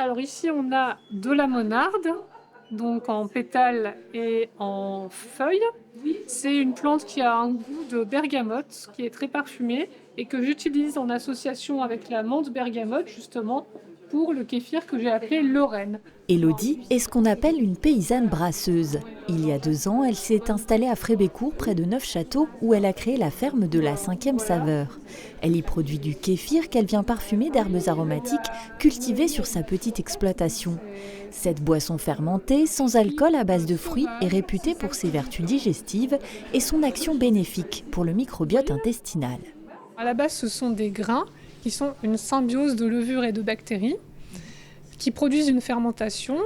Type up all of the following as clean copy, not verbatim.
Alors ici, on a de la monarde, donc en pétales et en feuilles. C'est une plante qui a un goût de bergamote, qui est très parfumé et que j'utilise en association avec la menthe bergamote, justement, pour le kéfir que j'ai appelé Lorraine. Élodie est ce qu'on appelle une paysanne brasseuse. Il y a 2 ans, elle s'est installée à Frébécourt, près de Neufchâteau, où elle a créé la ferme de la 5e saveur. Elle y produit du kéfir qu'elle vient parfumer d'herbes aromatiques cultivées sur sa petite exploitation. Cette boisson fermentée, sans alcool à base de fruits, est réputée pour ses vertus digestives et son action bénéfique pour le microbiote intestinal. À la base, ce sont des grains qui sont une symbiose de levures et de bactéries qui produisent une fermentation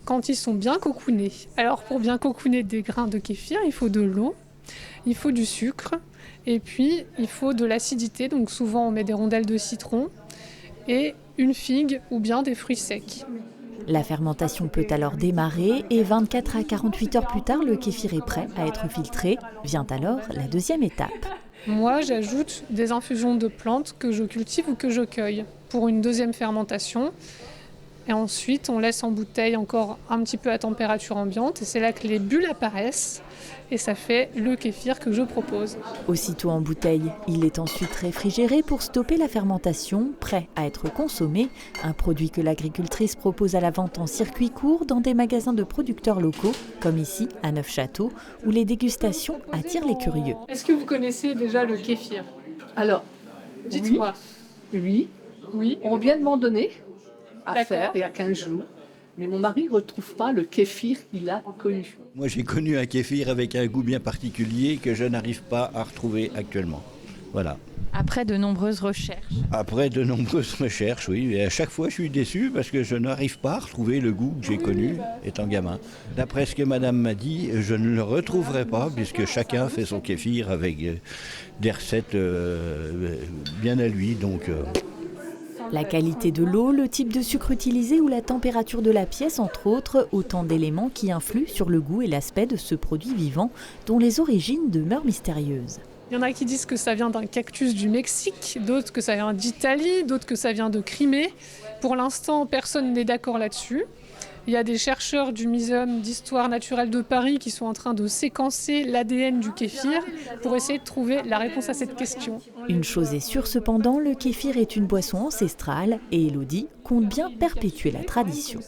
quand ils sont bien cocoonés. Alors pour bien cocooner des grains de kéfir, il faut de l'eau, il faut du sucre et puis il faut de l'acidité. Donc souvent on met des rondelles de citron et une figue ou bien des fruits secs. La fermentation peut alors démarrer et 24 à 48 heures plus tard, le kéfir est prêt à être filtré. Vient alors la deuxième étape. Moi, j'ajoute des infusions de plantes que je cultive ou que je cueille pour une deuxième fermentation. Et ensuite, on laisse en bouteille encore un petit peu à température ambiante. Et c'est là que les bulles apparaissent. Et ça fait le kéfir que je propose. Aussitôt en bouteille, il est ensuite réfrigéré pour stopper la fermentation, prêt à être consommé. Un produit que l'agricultrice propose à la vente en circuit court dans des magasins de producteurs locaux, comme ici à Neufchâteau, où les dégustations attirent les curieux. Est-ce que vous connaissez déjà le kéfir? Alors, Dites-moi. oui, Oui. on vient de m'en donner à D'accord. faire il y a 15 jours. Mais mon mari ne retrouve pas le kéfir qu'il a connu. Moi, j'ai connu un kéfir avec un goût bien particulier que je n'arrive pas à retrouver actuellement. Voilà. Après de nombreuses recherches. Après de nombreuses recherches, oui, et à chaque fois je suis déçu parce que je n'arrive pas à retrouver le goût que j'ai connu étant gamin. D'après ce que madame m'a dit, je ne le retrouverai pas puisque chacun fait son kéfir avec des recettes bien à lui. Donc, La qualité de l'eau, le type de sucre utilisé ou la température de la pièce, entre autres, autant d'éléments qui influent sur le goût et l'aspect de ce produit vivant dont les origines demeurent mystérieuses. Il y en a qui disent que ça vient d'un cactus du Mexique, d'autres que ça vient d'Italie, d'autres que ça vient de Crimée. Pour l'instant, personne n'est d'accord là-dessus. Il y a des chercheurs du Muséum d'histoire naturelle de Paris qui sont en train de séquencer l'ADN du kéfir pour essayer de trouver la réponse à cette question. Une chose est sûre cependant, le kéfir est une boisson ancestrale et Élodie compte bien perpétuer la tradition.